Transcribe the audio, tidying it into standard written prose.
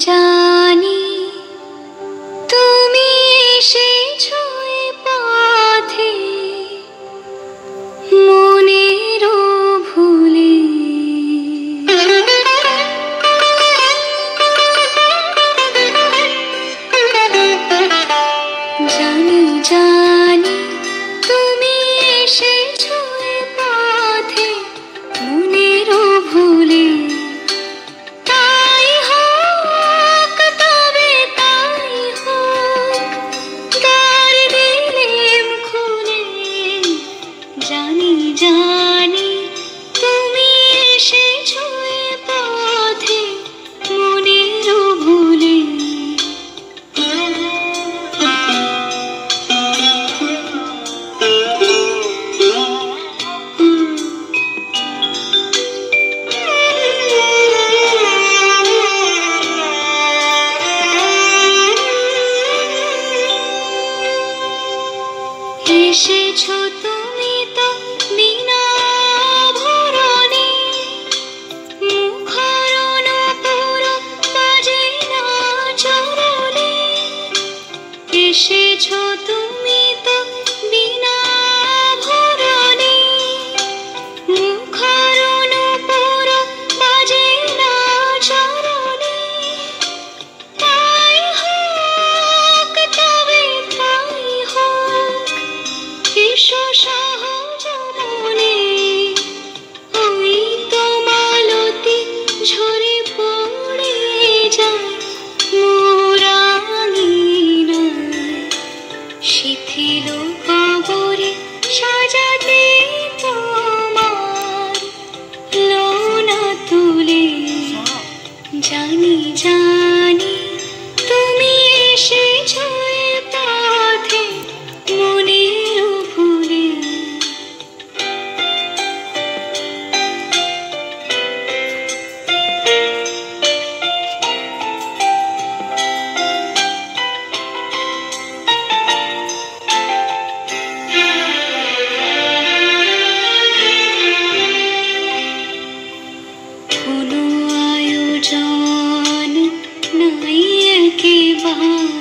জানি তুমি এসেছো এ পথে মনেরও ভুলে। জানি জানি তুমি এসেছো এ পথে মনেরও ভুলে। জানি জানি তুমি এসেছো এ পথে মনেরও ভুলে। এসেছো তুমি তো বিনা ভরণে, মুখরণ পুর বাজে না চরণে। এসেছো তুমি তো বিনা ভরণে, মুখরণ পুর বাজে না চরণে। তাই হোক তবে তাই হোক, এসো সহজ মনে। ওই তো মালতী ঝরে পড়ে যায় মোর আঙিনায়। শিথিল কবরে সাজাতে তোমার লোনা তুলে। জানি জানি তুমি এসেছো এ পথে মনেরও ভুলে। কোনো আয়োজন নাই একেবারে,